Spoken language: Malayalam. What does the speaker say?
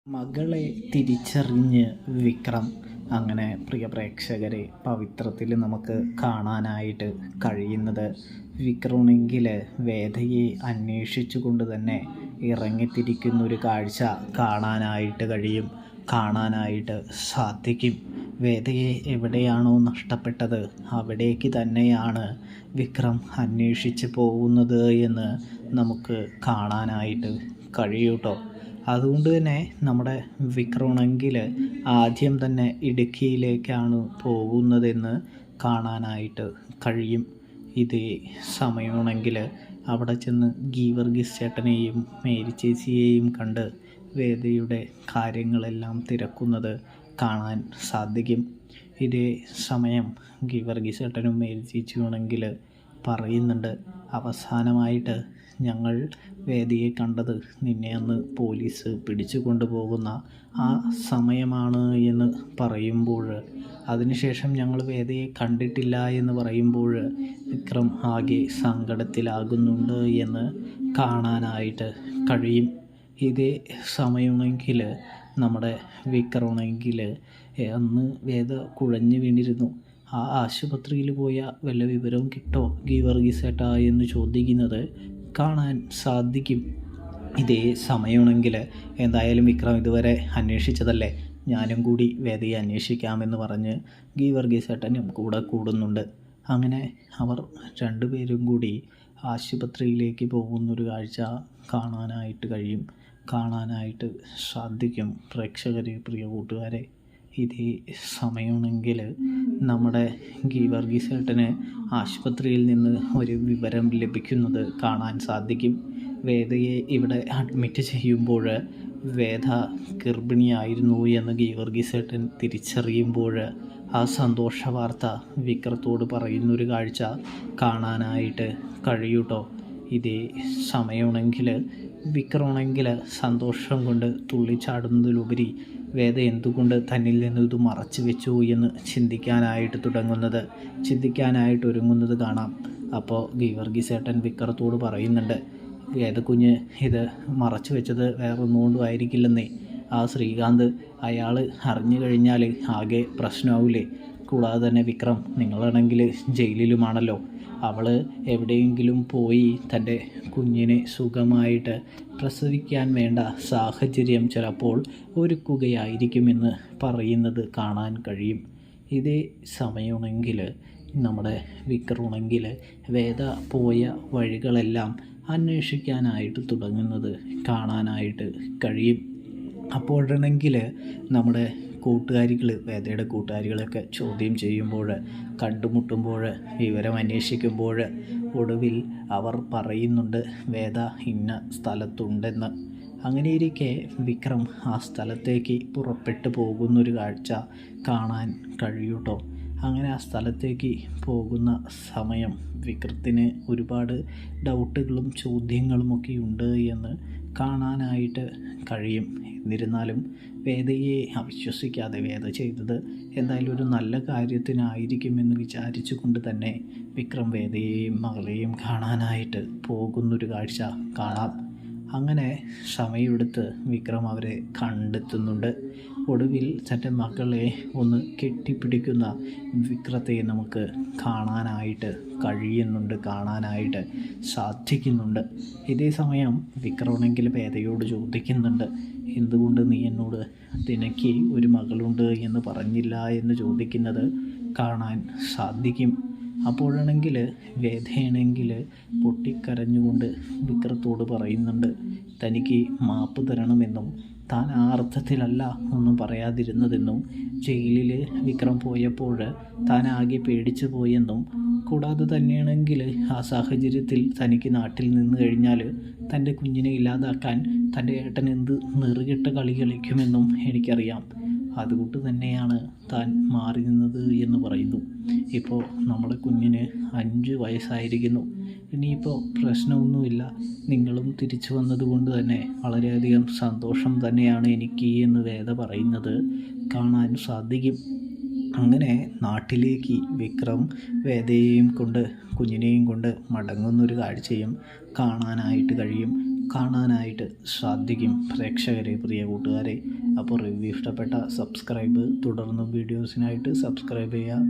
മകളെ തിരിച്ചറിഞ്ഞ് വിക്രം അങ്ങനെ പ്രിയ പ്രേക്ഷകരെ പവിത്രത്തിൽ നമുക്ക് കാണാനായിട്ട് കഴിയുന്നത് വിക്രമെങ്കിൽ വേദയെ അന്വേഷിച്ചുകൊണ്ട് തന്നെ ഇറങ്ങിത്തിരിക്കുന്നൊരു കാഴ്ച കാണാനായിട്ട് സാധിക്കും. വേദയെ എവിടെയാണോ നഷ്ടപ്പെട്ടത് അവിടേക്ക് തന്നെയാണ് വിക്രം അന്വേഷിച്ച് പോകുന്നത് എന്ന് നമുക്ക് കാണാനായിട്ട് കഴിയൂട്ടോ. അതുകൊണ്ട് തന്നെ നമ്മുടെ വിക്രമാണെങ്കിൽ ആദ്യം തന്നെ ഇടുക്കിയിലേക്കാണ് പോകുന്നതെന്ന് കാണാനായിട്ട് കഴിയും. ഇതേ സമയമാണെങ്കിൽ അവിടെ ചെന്ന് ഗീവർഗീസ് ചേട്ടനെയും മേരി ചേച്ചിയെയും കണ്ട് വേദയുടെ കാര്യങ്ങളെല്ലാം തിരക്കുന്നത് കാണാൻ സാധിക്കും. ഇതേ സമയം ഗീവർഗീസ് ചേട്ടനും മേരി ചേച്ചിയുമാണെങ്കിൽ പറയുന്നുണ്ട്, അവസാനമായിട്ട് ഞങ്ങൾ വേദിയെ കണ്ടത് നിന്നെ അന്ന് പോലീസ് പിടിച്ചു കൊണ്ടുപോകുന്ന ആ സമയമാണ് എന്ന് പറയുമ്പോൾ, അതിനുശേഷം ഞങ്ങൾ വേദിയെ കണ്ടിട്ടില്ല എന്ന് പറയുമ്പോൾ വിക്രം ആകെ സങ്കടത്തിലാകുന്നുണ്ട് എന്ന് കാണാനായിട്ട് കഴിയും. ഇതേ സമയമെങ്കിൽ നമ്മുടെ വിക്രമാണെങ്കിൽ അന്ന് വേദ കുഴഞ്ഞു വീണിരുന്നു. ആ ആശുപത്രിയിൽ പോയ വല്ല വിവരവും കിട്ടോ ഗീവർഗീസ് ഏട്ടാ എന്ന് ചോദിക്കുന്നത് കാണാൻ സാധിക്കും. ഇതേ സമയമാണെങ്കിൽ എന്തായാലും വിക്രം ഇതുവരെ അന്വേഷിച്ചതല്ലേ, ഞാനും കൂടി വേദയെ അന്വേഷിക്കാമെന്ന് പറഞ്ഞ് ഗീവർഗീസ് ഏട്ടനും കൂടെ കൂടുന്നുണ്ട്. അങ്ങനെ അവർ രണ്ടുപേരും കൂടി ആശുപത്രിയിലേക്ക് പോകുന്നൊരു കാഴ്ച കാണാനായിട്ട് സാധിക്കും. പ്രേക്ഷകരെ, പ്രിയ കൂട്ടുകാരെ, ഇതേ സമയമാണെങ്കിൽ നമ്മുടെ ഗീവർഗീസ് ഏട്ടന് ആശുപത്രിയിൽ നിന്ന് ഒരു വിവരം ലഭിക്കുന്നത് കാണാൻ സാധിക്കും. വേദയെ ഇവിടെ അഡ്മിറ്റ് ചെയ്യുമ്പോൾ വേദ ഗർഭിണിയായിരുന്നു എന്ന് ഗീവർഗീസ് ഏട്ടൻ തിരിച്ചറിയുമ്പോൾ ആ സന്തോഷ വാർത്ത വിക്രത്തോട് പറയുന്നൊരു കാഴ്ച കാണാനായിട്ട് കഴിയൂട്ടോ. ഇതേ സമയമാണെങ്കിൽ വിക്രമാണെങ്കിൽ സന്തോഷം കൊണ്ട് തുള്ളിച്ചാടുന്നതിലുപരി വേദ എന്തുകൊണ്ട് തന്നിൽ നിന്ന് ഇത് മറച്ചു വെച്ചു എന്ന് ചിന്തിക്കാനായിട്ട് ഒരുങ്ങുന്നത് കാണാം. അപ്പോൾ ഗീവർഗീസ് ഏട്ടൻ വിക്രത്തോട് പറയുന്നുണ്ട്, വേദക്കുഞ്ഞ് ഇത് മറച്ചു വെച്ചത് വേറെ ഒന്നുകൊണ്ടും ആയിരിക്കില്ലെന്നേ. ആ ശ്രീകാന്ത് അയാൾ അറിഞ്ഞു കഴിഞ്ഞാൽ ആകെ പ്രശ്നമാവില്ലേ. കൂടാതെ തന്നെ വിക്രം, നിങ്ങളാണെങ്കിൽ ജയിലിലുമാണല്ലോ. അവൾ എവിടെയെങ്കിലും പോയി തൻ്റെ കുഞ്ഞിനെ സുഖമായിട്ട് പ്രസവിക്കാൻ വേണ്ട സാഹചര്യം ചിലപ്പോൾ ഒരുക്കുകയായിരിക്കുമെന്ന് പറയുന്നത് കാണാൻ കഴിയും. ഇതേ സമയമാണെങ്കിൽ നമ്മുടെ വിക്രമാണെങ്കിൽ വേദ പോയ വഴികളെല്ലാം അന്വേഷിക്കാനായിട്ട് തുടങ്ങുന്നത് കാണാനായിട്ട് കഴിയും. അപ്പോഴാണെങ്കിൽ നമ്മുടെ വേദയുടെ കൂട്ടുകാരികളൊക്കെ ചോദ്യം ചെയ്യുമ്പോൾ, കണ്ടുമുട്ടുമ്പോൾ, വിവരം അന്വേഷിക്കുമ്പോൾ ഒടുവിൽ അവർ പറയുന്നുണ്ട് വേദ ഇന്ന സ്ഥലത്തുണ്ടെന്ന്. അങ്ങനെയിരിക്കെ വിക്രം ആ സ്ഥലത്തേക്ക് പുറപ്പെട്ടു പോകുന്നൊരു കാഴ്ച കാണാൻ കഴിയൂട്ടോ. അങ്ങനെ ആ സ്ഥലത്തേക്ക് പോകുന്ന സമയം വിക്രത്തിന് ഒരുപാട് ഡൗട്ടുകളും ചോദ്യങ്ങളുമൊക്കെ ഉണ്ട് എന്ന് കാണാനായിട്ട് കഴിയും. എന്നിരുന്നാലും വേദയെ അവിശ്വസിക്കാതെ വേദ ചെയ്തത് എന്തായാലും ഒരു നല്ല കാര്യത്തിനായിരിക്കുമെന്ന് വിചാരിച്ചു കൊണ്ട് തന്നെ വിക്രം വേദയെയും മകളെയും കാണാനായിട്ട് പോകുന്നൊരു കാഴ്ച കാണാം. അങ്ങനെ സമയമെടുത്ത് വിക്രം അവരെ കണ്ടെത്തുന്നുണ്ട്. ഒടുവിൽ തൻ്റെ മകളെ ഒന്ന് കെട്ടിപ്പിടിക്കുന്ന വിക്രത്തെ നമുക്ക് കാണാനായിട്ട് സാധിക്കുന്നുണ്ട്. ഇതേ സമയം വിക്രമാണെങ്കിൽ വേദയോട് ചോദിക്കുന്നുണ്ട്, എന്തുകൊണ്ട് നീ എന്നോട് നിനക്ക് ഒരു മകളുണ്ട് എന്ന് പറഞ്ഞില്ല എന്ന് ചോദിക്കുന്നത് കാണാൻ സാധിക്കും. അപ്പോഴാണെങ്കിൽ വേദയാണെങ്കിൽ പൊട്ടിക്കരഞ്ഞുകൊണ്ട് വിക്രത്തോട് പറയുന്നുണ്ട്, തനിക്ക് മാപ്പ് തരണമെന്നും താൻ ആ അർത്ഥത്തിലല്ല ഒന്നും പറയാതിരുന്നതെന്നും ജയിലിൽ വിക്രം പോയപ്പോൾ താൻ ആകെ പേടിച്ചു പോയെന്നും കൂടാതെ തന്നെയാണെങ്കിൽ ആ സാഹചര്യത്തിൽ തനിക്ക് നാട്ടിൽ നിന്ന് കഴിഞ്ഞാൽ തൻ്റെ കുഞ്ഞിനെ ഇല്ലാതാക്കാൻ തൻ്റെ ഏട്ടൻ എന്ത് നെറുകെട്ട കളി കളിക്കുമെന്നും എനിക്കറിയാം. അതുകൊണ്ട് തന്നെയാണ് താൻ മാറി നിന്നത് എന്ന് പറയുന്നു. ഇപ്പോൾ നമ്മുടെ കുഞ്ഞിന് 5 വയസ്സായിരിക്കുന്നു. ഇനിയിപ്പോൾ പ്രശ്നമൊന്നുമില്ല. നിങ്ങളും തിരിച്ചു വന്നതുകൊണ്ട് തന്നെ വളരെയധികം സന്തോഷം തന്നെയാണ് എനിക്ക് എന്ന് വേദ പറയുന്നത് കാണാൻ സാധിക്കും. അങ്ങനെ നാട്ടിലേക്ക് വിക്രം വേദയെയും കൊണ്ട് കുഞ്ഞിനെയും കൊണ്ട് മടങ്ങുന്നൊരു കാഴ്ചയും കാണാനായിട്ട് കഴിയും. കാണാനായിട്ട് സാധിക്കും പ്രേക്ഷകരെ, പ്രിയ കൂട്ടുകാരെ. അപ്പോൾ റിവ്യൂ ഇഷ്ടപ്പെട്ട സബ്സ്ക്രൈബ്, തുടർന്നും വീഡിയോസിനായിട്ട് സബ്സ്ക്രൈബ് ചെയ്യുക.